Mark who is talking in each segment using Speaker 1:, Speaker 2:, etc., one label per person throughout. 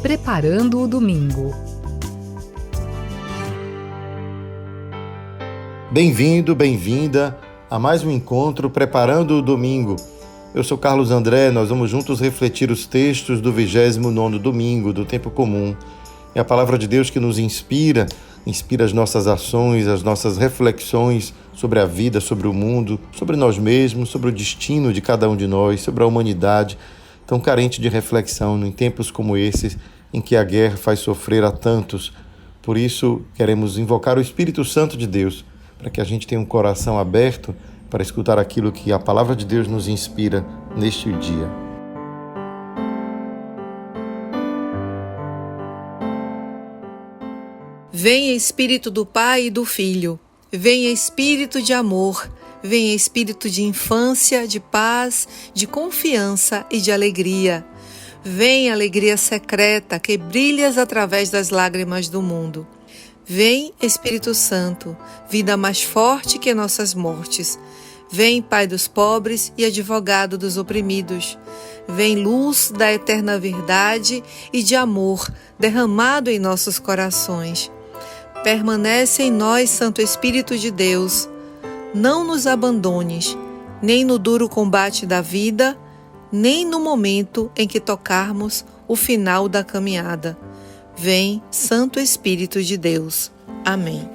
Speaker 1: Preparando o Domingo.
Speaker 2: Bem-vindo, bem-vinda a mais um encontro Preparando o Domingo. Eu sou Carlos André, nós vamos juntos refletir os textos do 29º domingo do Tempo Comum. É a palavra de Deus que nos inspira as nossas ações, as nossas reflexões sobre a vida, sobre o mundo, sobre nós mesmos, sobre o destino de cada um de nós, sobre a humanidade, tão carente de reflexão em tempos como esses, em que a guerra faz sofrer a tantos. Por isso, queremos invocar o Espírito Santo de Deus, para que a gente tenha um coração aberto para escutar aquilo que a palavra de Deus nos inspira neste dia.
Speaker 3: Venha Espírito do Pai e do Filho, venha Espírito de amor, venha Espírito de infância, de paz, de confiança e de alegria. Vem alegria secreta que brilhas através das lágrimas do mundo. Vem Espírito Santo, vida mais forte que nossas mortes. Vem Pai dos pobres e advogado dos oprimidos. Vem luz da eterna verdade e de amor derramado em nossos corações. Permanece em nós, Santo Espírito de Deus. Não nos abandones, nem no duro combate da vida, nem no momento em que tocarmos o final da caminhada. Vem, Santo Espírito de Deus. Amém.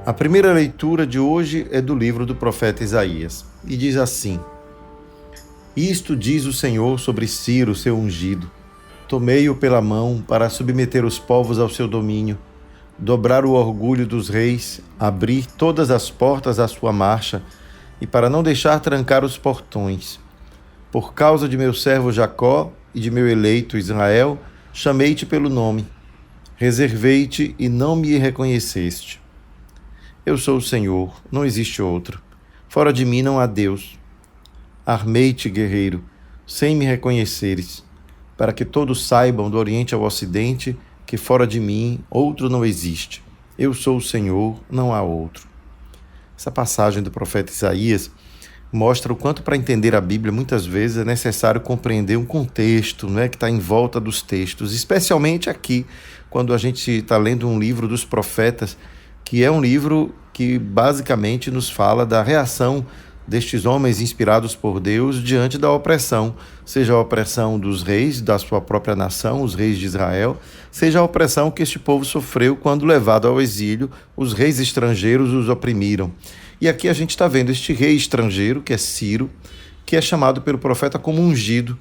Speaker 2: A primeira leitura de hoje é do livro do profeta Isaías, e diz assim: Isto diz o Senhor sobre Ciro, seu ungido. Tomei-o pela mão para submeter os povos ao seu domínio, dobrar o orgulho dos reis, abrir todas as portas à sua marcha, e para não deixar trancar os portões. Por causa de meu servo Jacó e de meu eleito Israel, chamei-te pelo nome. Reservei-te e não me reconheceste. Eu sou o Senhor, não existe outro. Fora de mim não há Deus. Armei-te, guerreiro, sem me reconheceres, para que todos saibam do Oriente ao Ocidente que fora de mim outro não existe. Eu sou o Senhor, não há outro. Essa passagem do profeta Isaías mostra o quanto, para entender a Bíblia, muitas vezes é necessário compreender um contexto, que está em volta dos textos, especialmente aqui, quando a gente está lendo um livro dos profetas, que é um livro que basicamente nos fala da reação destes homens inspirados por Deus diante da opressão, seja a opressão dos reis da sua própria nação, os reis de Israel, seja a opressão que este povo sofreu quando, levado ao exílio, os reis estrangeiros os oprimiram. E aqui a gente está vendo este rei estrangeiro, que é Ciro, que é chamado pelo profeta como ungido,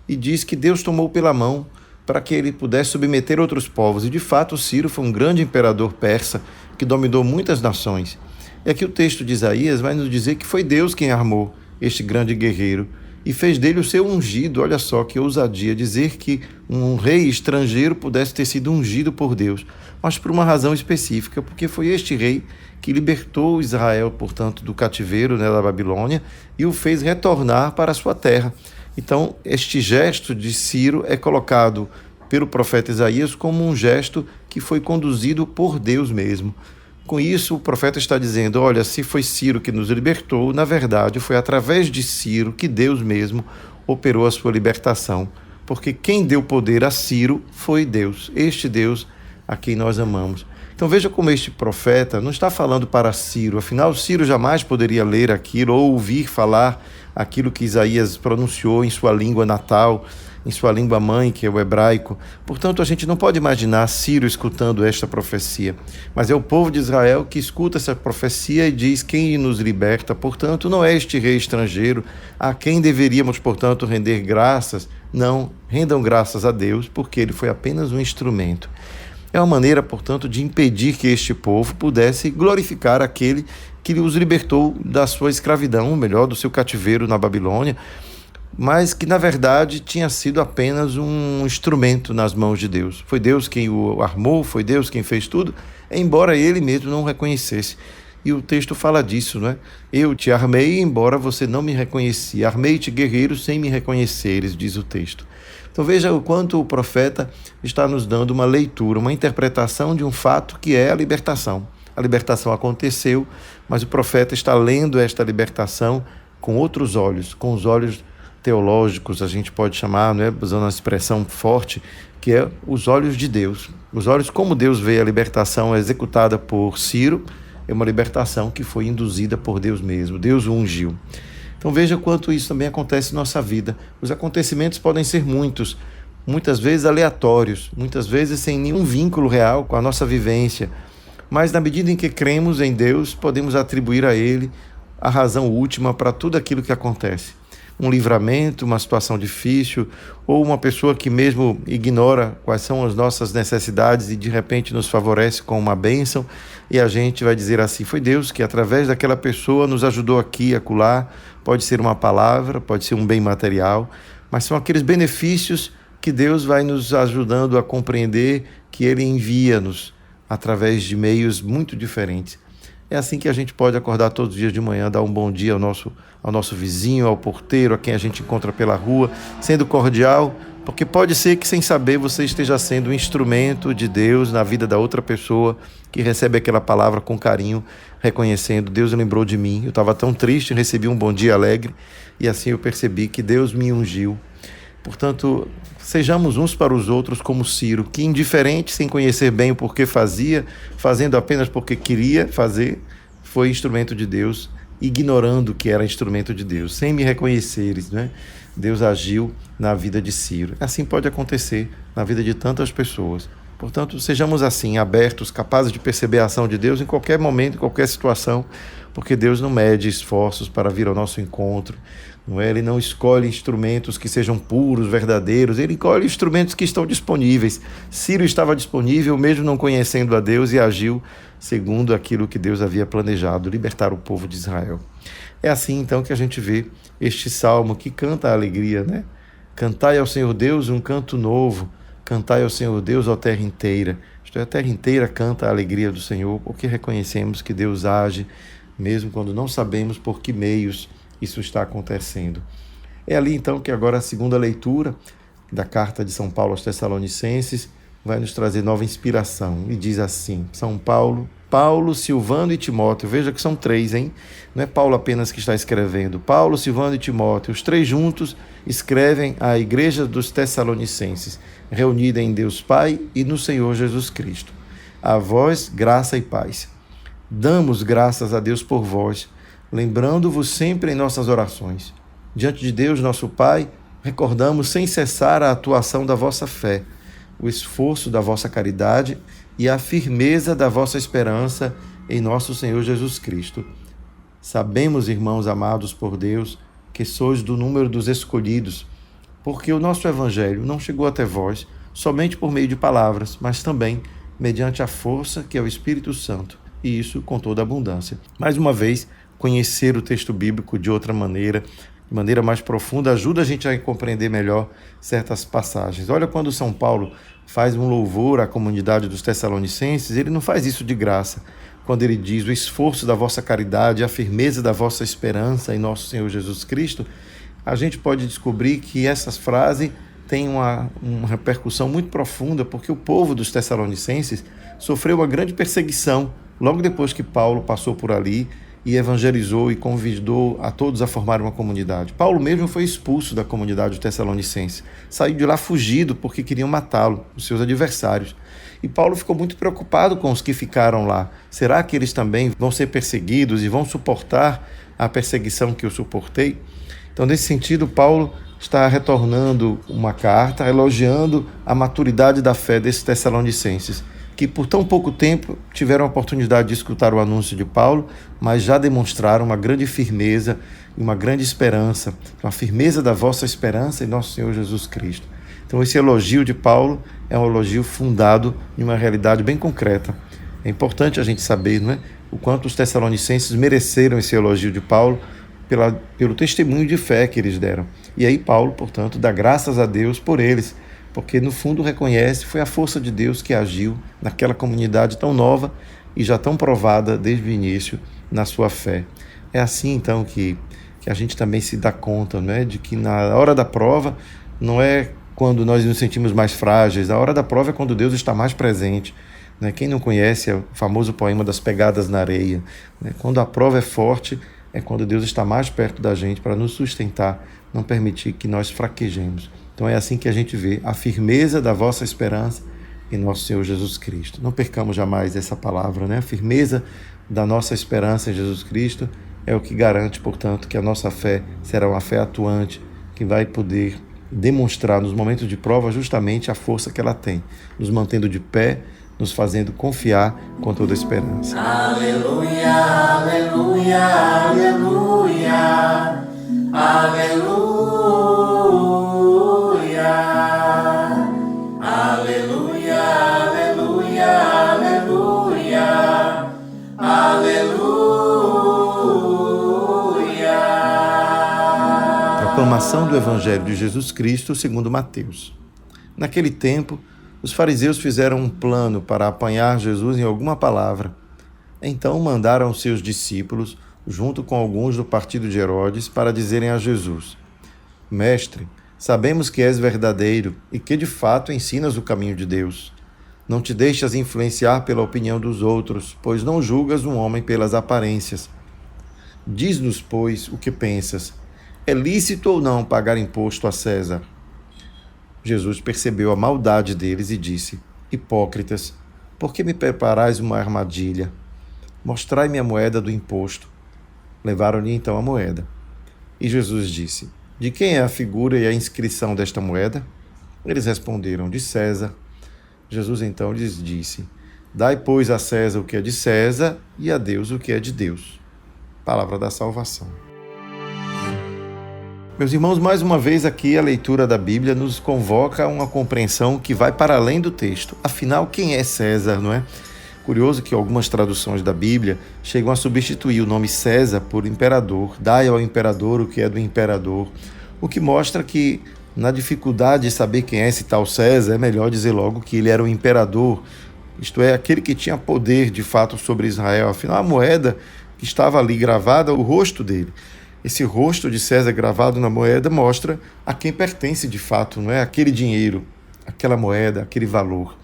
Speaker 2: e diz que Deus tomou pela mão para que ele pudesse submeter outros povos. E de fato, Ciro foi um grande imperador persa que dominou muitas nações. E aqui o texto de Isaías vai nos dizer que foi Deus quem armou este grande guerreiro e fez dele o seu ungido. Olha só que ousadia dizer que um rei estrangeiro pudesse ter sido ungido por Deus, mas por uma razão específica, porque foi este rei que libertou Israel, portanto, do cativeiro da Babilônia e o fez retornar para a sua terra. Então, este gesto de Ciro é colocado pelo profeta Isaías como um gesto que foi conduzido por Deus mesmo. Com isso, o profeta está dizendo, olha, se foi Ciro que nos libertou, na verdade foi através de Ciro que Deus mesmo operou a sua libertação. Porque quem deu poder a Ciro foi Deus, este Deus a quem nós amamos. Então veja como este profeta não está falando para Ciro, afinal Ciro jamais poderia ler aquilo ou ouvir falar aquilo que Isaías pronunciou em sua língua natal, em sua língua mãe, que é o hebraico. Portanto, a gente não pode imaginar Ciro escutando esta profecia, mas é o povo de Israel que escuta essa profecia e diz quem nos liberta. Portanto, não é este rei estrangeiro a quem deveríamos, portanto, render graças. Não, rendam graças a Deus, porque ele foi apenas um instrumento. É uma maneira, portanto, de impedir que este povo pudesse glorificar aquele que os libertou da sua escravidão, ou melhor, do seu cativeiro na Babilônia, mas que, na verdade, tinha sido apenas um instrumento nas mãos de Deus. Foi Deus quem o armou, foi Deus quem fez tudo, embora ele mesmo não reconhecesse. E o texto fala disso, não é? Eu te armei, embora você não me reconhecia. Armei-te, guerreiro, sem me reconheceres, diz o texto. Então veja o quanto o profeta está nos dando uma leitura, uma interpretação de um fato que é a libertação. A libertação aconteceu, mas o profeta está lendo esta libertação com outros olhos, com os olhos teológicos, a gente pode chamar, né, usando uma expressão forte, que é os olhos de Deus. Os olhos, como Deus vê a libertação executada por Ciro, é uma libertação que foi induzida por Deus mesmo. Deus o ungiu. Então veja quanto isso também acontece em nossa vida. Os acontecimentos podem ser muitos, muitas vezes aleatórios, muitas vezes sem nenhum vínculo real com a nossa vivência. Mas na medida em que cremos em Deus, podemos atribuir a Ele a razão última para tudo aquilo que acontece. Um livramento, uma situação difícil, ou uma pessoa que mesmo ignora quais são as nossas necessidades e de repente nos favorece com uma bênção, e a gente vai dizer assim, foi Deus que através daquela pessoa nos ajudou aqui e acolá. Pode ser uma palavra, pode ser um bem material, mas são aqueles benefícios que Deus vai nos ajudando a compreender que Ele envia-nos através de meios muito diferentes. É assim que a gente pode acordar todos os dias de manhã, dar um bom dia ao nosso vizinho, ao porteiro, a quem a gente encontra pela rua, sendo cordial, porque pode ser que sem saber você esteja sendo um instrumento de Deus na vida da outra pessoa que recebe aquela palavra com carinho, reconhecendo, Deus lembrou de mim, eu estava tão triste, recebi um bom dia alegre e assim eu percebi que Deus me ungiu. Portanto, sejamos uns para os outros como Ciro, que indiferente, sem conhecer bem o porquê fazia, fazendo apenas porque queria fazer, foi instrumento de Deus, ignorando que era instrumento de Deus, sem me reconheceres, né? Deus agiu na vida de Ciro. Assim pode acontecer na vida de tantas pessoas. Portanto, sejamos assim, abertos, capazes de perceber a ação de Deus em qualquer momento, em qualquer situação, porque Deus não mede esforços para vir ao nosso encontro. Não é? Ele não escolhe instrumentos que sejam puros, verdadeiros, ele escolhe instrumentos que estão disponíveis. Ciro estava disponível, mesmo não conhecendo a Deus, e agiu segundo aquilo que Deus havia planejado, libertar o povo de Israel. É assim, então, que a gente vê este salmo que canta a alegria, né? Cantai ao Senhor Deus um canto novo, cantai ao Senhor Deus, ó terra inteira. Isto é, a terra inteira canta a alegria do Senhor, porque reconhecemos que Deus age, mesmo quando não sabemos por que meios isso está acontecendo. É ali, então, que agora a segunda leitura da carta de São Paulo aos Tessalonicenses vai nos trazer nova inspiração. E diz assim, São Paulo, Silvano e Timóteo, veja que são três, hein? Não é Paulo apenas que está escrevendo. Paulo, Silvano e Timóteo, os três juntos escrevem à igreja dos Tessalonicenses, reunida em Deus Pai e no Senhor Jesus Cristo. A vós, graça e paz. Damos graças a Deus por vós, lembrando-vos sempre em nossas orações. Diante de Deus, nosso Pai, recordamos sem cessar a atuação da vossa fé, o esforço da vossa caridade e a firmeza da vossa esperança em nosso Senhor Jesus Cristo. Sabemos, irmãos amados por Deus, que sois do número dos escolhidos, porque o nosso Evangelho não chegou até vós somente por meio de palavras, mas também mediante a força que é o Espírito Santo, e isso com toda abundância. Mais uma vez, conhecer o texto bíblico de outra maneira, de maneira mais profunda, ajuda a gente a compreender melhor certas passagens. Olha, quando São Paulo faz um louvor à comunidade dos Tessalonicenses, ele não faz isso de graça. Quando ele diz o esforço da vossa caridade, a firmeza da vossa esperança em nosso Senhor Jesus Cristo, a gente pode descobrir que essas frases têm uma repercussão muito profunda, porque o povo dos Tessalonicenses sofreu uma grande perseguição logo depois que Paulo passou por ali e evangelizou e convidou a todos a formar uma comunidade. Paulo mesmo foi expulso da comunidade tessalonicense. Saiu de lá fugido porque queriam matá-lo, os seus adversários. E Paulo ficou muito preocupado com os que ficaram lá. Será que eles também vão ser perseguidos e vão suportar a perseguição que eu suportei? Então, nesse sentido, Paulo está retornando uma carta elogiando a maturidade da fé desses tessalonicenses, que por tão pouco tempo tiveram a oportunidade de escutar o anúncio de Paulo, mas já demonstraram uma grande firmeza e uma grande esperança, uma firmeza da vossa esperança em nosso Senhor Jesus Cristo. Então esse elogio de Paulo é um elogio fundado em uma realidade bem concreta. É importante a gente saber, não é, o quanto os tessalonicenses mereceram esse elogio de Paulo pelo testemunho de fé que eles deram. E aí Paulo, portanto, dá graças a Deus por eles, porque no fundo reconhece foi a força de Deus que agiu naquela comunidade tão nova e já tão provada desde o início na sua fé. É assim então que a gente também se dá conta, não é, de que na hora da prova não é quando nós nos sentimos mais frágeis, a hora da prova é quando Deus está mais presente. Né? Quem não conhece é o famoso poema das pegadas na areia. Né? Quando a prova é forte, é quando Deus está mais perto da gente para nos sustentar não permitir que nós fraquejemos. Então é assim que a gente vê a firmeza da vossa esperança em nosso Senhor Jesus Cristo. Não percamos jamais essa palavra, né? A firmeza da nossa esperança em Jesus Cristo é o que garante, portanto, que a nossa fé será uma fé atuante, que vai poder demonstrar nos momentos de prova justamente a força que ela tem, nos mantendo de pé, nos fazendo confiar com toda a esperança.
Speaker 4: Aleluia, aleluia, aleluia, aleluia, aleluia, aleluia, aleluia, aleluia.
Speaker 2: Proclamação do Evangelho de Jesus Cristo segundo Mateus. Naquele tempo, os fariseus fizeram um plano para apanhar Jesus em alguma palavra. Então mandaram seus discípulos, junto com alguns do partido de Herodes, para dizerem a Jesus: Mestre, sabemos que és verdadeiro e que de fato ensinas o caminho de Deus. Não te deixas influenciar pela opinião dos outros, pois não julgas um homem pelas aparências. Diz-nos, pois, o que pensas. É lícito ou não pagar imposto a César? Jesus percebeu a maldade deles e disse: Hipócritas, por que me preparais uma armadilha? Mostrai-me a moeda do imposto. Levaram-lhe então a moeda. E Jesus disse: De quem é a figura e a inscrição desta moeda? Eles responderam: De César. Jesus então lhes disse: Dai, pois, a César o que é de César e a Deus o que é de Deus. Palavra da salvação. Meus irmãos, mais uma vez aqui a leitura da Bíblia nos convoca a uma compreensão que vai para além do texto. Afinal, quem é César, não é? Curioso que algumas traduções da Bíblia chegam a substituir o nome César por imperador. Dai ao imperador o que é do imperador. O que mostra que, na dificuldade de saber quem é esse tal César, é melhor dizer logo que ele era o imperador, isto é, aquele que tinha poder de fato sobre Israel. Afinal, a moeda que estava ali gravada, o rosto dele. Esse rosto de César gravado na moeda mostra a quem pertence de fato, não é? Aquele dinheiro, aquela moeda, aquele valor.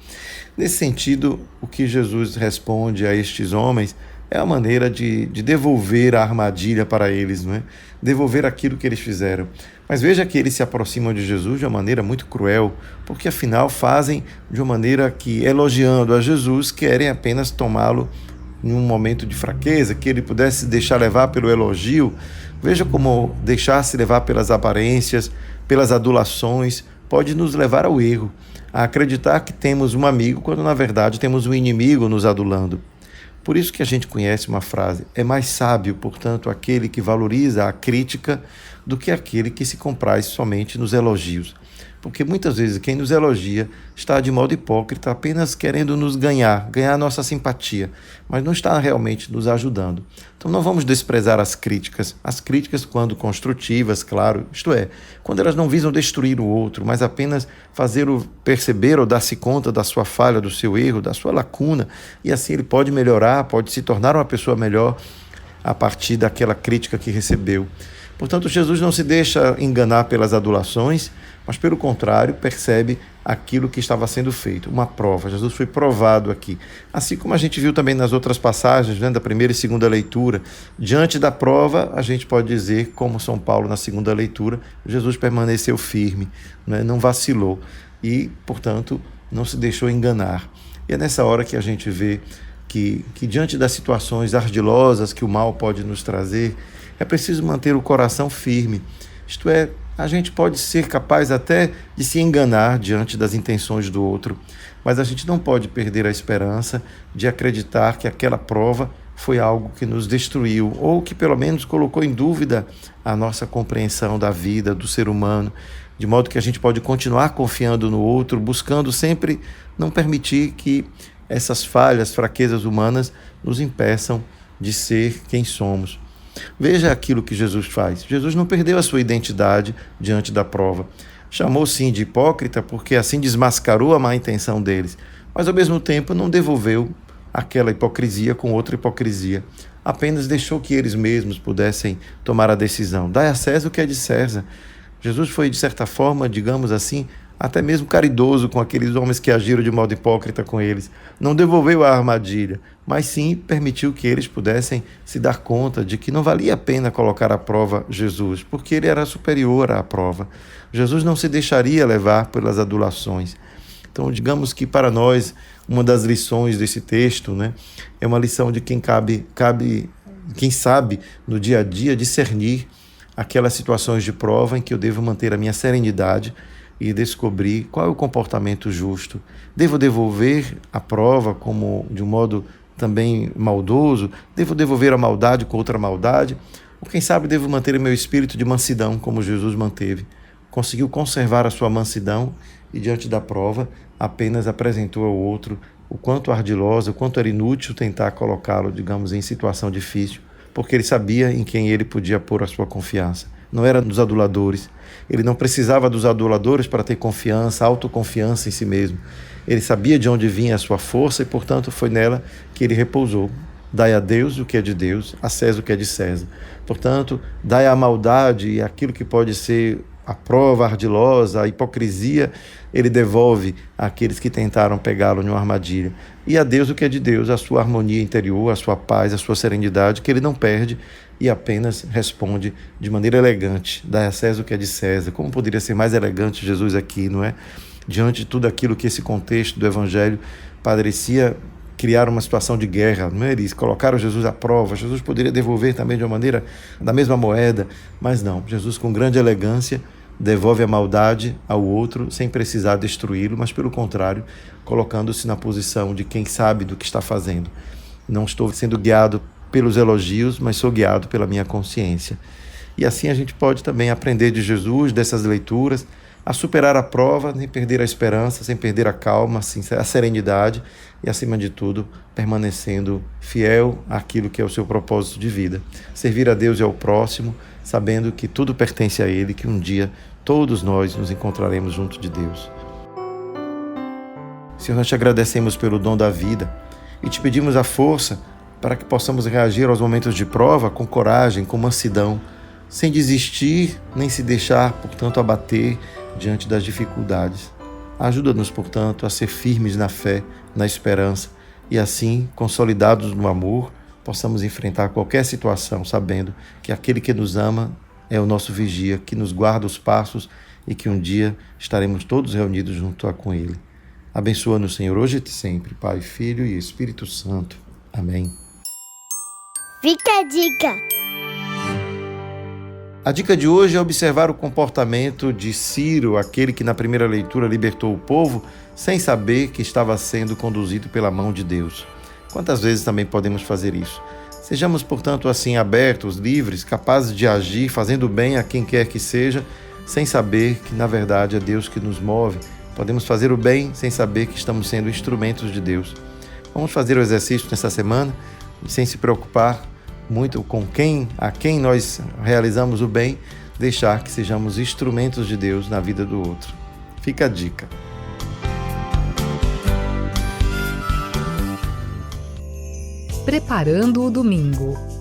Speaker 2: Nesse sentido, o que Jesus responde a estes homens é a maneira de devolver a armadilha para eles, não é? Devolver aquilo que eles fizeram. Mas veja que eles se aproximam de Jesus de uma maneira muito cruel, porque afinal fazem de uma maneira que, elogiando a Jesus, querem apenas tomá-lo em um momento de fraqueza, que ele pudesse deixar levar pelo elogio. Veja como deixar-se levar pelas aparências, pelas adulações, pode nos levar ao erro, a acreditar que temos um amigo, quando na verdade temos um inimigo nos adulando. Por isso que a gente conhece uma frase: é mais sábio, portanto, aquele que valoriza a crítica do que aquele que se compraz somente nos elogios. Porque muitas vezes quem nos elogia está de modo hipócrita, apenas querendo nos ganhar nossa simpatia, mas não está realmente nos ajudando. Então não vamos desprezar as críticas quando construtivas, claro, isto é, quando elas não visam destruir o outro, mas apenas fazer-o perceber ou dar-se conta da sua falha, do seu erro, da sua lacuna, e assim ele pode melhorar, pode se tornar uma pessoa melhor a partir daquela crítica que recebeu. Portanto, Jesus não se deixa enganar pelas adulações, mas, pelo contrário, percebe aquilo que estava sendo feito, uma prova. Jesus foi provado aqui. Assim como a gente viu também nas outras passagens, né, da primeira e segunda leitura, diante da prova, a gente pode dizer, como São Paulo na segunda leitura, Jesus permaneceu firme, né, não vacilou e, portanto, não se deixou enganar. E é nessa hora que a gente vê que diante das situações ardilosas que o mal pode nos trazer, é preciso manter o coração firme. Isto é, a gente pode ser capaz até de se enganar diante das intenções do outro, mas a gente não pode perder a esperança de acreditar que aquela prova foi algo que nos destruiu, ou que pelo menos colocou em dúvida a nossa compreensão da vida, do ser humano, de modo que a gente pode continuar confiando no outro, buscando sempre não permitir que essas falhas, fraquezas humanas nos impeçam de ser quem somos. Veja aquilo que Jesus faz. Jesus não perdeu a sua identidade diante da prova. Chamou sim de hipócrita porque assim desmascarou a má intenção deles, mas ao mesmo tempo não devolveu aquela hipocrisia com outra hipocrisia. Apenas deixou que eles mesmos pudessem tomar a decisão. Dai a César o que é de César. Jesus foi, de certa forma, digamos assim, até mesmo caridoso com aqueles homens que agiram de modo hipócrita com eles. Não devolveu a armadilha, mas sim permitiu que eles pudessem se dar conta de que não valia a pena colocar à prova Jesus, porque ele era superior à prova. Jesus não se deixaria levar pelas adulações. Então, digamos que para nós, uma das lições desse texto, né, é uma lição de quem quem sabe no dia a dia discernir aquelas situações de prova em que eu devo manter a minha serenidade e descobrir qual é o comportamento justo. Devo devolver a prova como de um modo também maldoso? Devo devolver a maldade com outra maldade? Ou quem sabe devo manter o meu espírito de mansidão como Jesus manteve? Conseguiu conservar a sua mansidão e diante da prova apenas apresentou ao outro o quanto ardilosa, o quanto era inútil tentar colocá-lo, digamos, em situação difícil, porque ele sabia em quem ele podia pôr a sua confiança. Não era nos aduladores. Ele não precisava dos aduladores para ter confiança, autoconfiança em si mesmo. Ele sabia de onde vinha a sua força e, portanto, foi nela que ele repousou. Dai a Deus o que é de Deus, a César o que é de César. Portanto, dai a maldade e aquilo que pode ser a prova ardilosa, a hipocrisia, ele devolve àqueles que tentaram pegá-lo numa armadilha. E a Deus o que é de Deus, a sua harmonia interior, a sua paz, a sua serenidade, que ele não perde e apenas responde de maneira elegante. Dai a César o que é de César. Como poderia ser mais elegante Jesus aqui, não é? Diante de tudo aquilo que esse contexto do Evangelho parecia criar uma situação de guerra, não é? Eles colocaram Jesus à prova. Jesus poderia devolver também de uma maneira, da mesma moeda, mas não. Jesus, com grande elegância, devolve a maldade ao outro sem precisar destruí-lo, mas pelo contrário, colocando-se na posição de quem sabe do que está fazendo. Não estou sendo guiado pelos elogios, mas sou guiado pela minha consciência. E assim a gente pode também aprender de Jesus, dessas leituras, a superar a prova, sem perder a esperança, sem perder a calma, a serenidade e, acima de tudo, permanecendo fiel àquilo que é o seu propósito de vida. Servir a Deus e ao próximo, sabendo que tudo pertence a Ele, que um dia todos nós nos encontraremos junto de Deus. Senhor, nós te agradecemos pelo dom da vida e te pedimos a força para que possamos reagir aos momentos de prova com coragem, com mansidão, sem desistir nem se deixar, portanto, abater diante das dificuldades. Ajuda-nos, portanto, a ser firmes na fé, na esperança e assim, consolidados no amor, possamos enfrentar qualquer situação, sabendo que aquele que nos ama é o nosso vigia, que nos guarda os passos e que um dia estaremos todos reunidos junto a com Ele. Abençoa-nos, Senhor, hoje e sempre, Pai, Filho e Espírito Santo. Amém.
Speaker 5: Fica a dica!
Speaker 2: A dica de hoje é observar o comportamento de Ciro, aquele que na primeira leitura libertou o povo, sem saber que estava sendo conduzido pela mão de Deus. Quantas vezes também podemos fazer isso? Sejamos, portanto, assim abertos, livres, capazes de agir, fazendo bem a quem quer que seja, sem saber que, na verdade, é Deus que nos move. Podemos fazer o bem sem saber que estamos sendo instrumentos de Deus. Vamos fazer o exercício nessa semana, sem se preocupar muito com a quem nós realizamos o bem, deixar que sejamos instrumentos de Deus na vida do outro. Fica a dica.
Speaker 1: Preparando o domingo.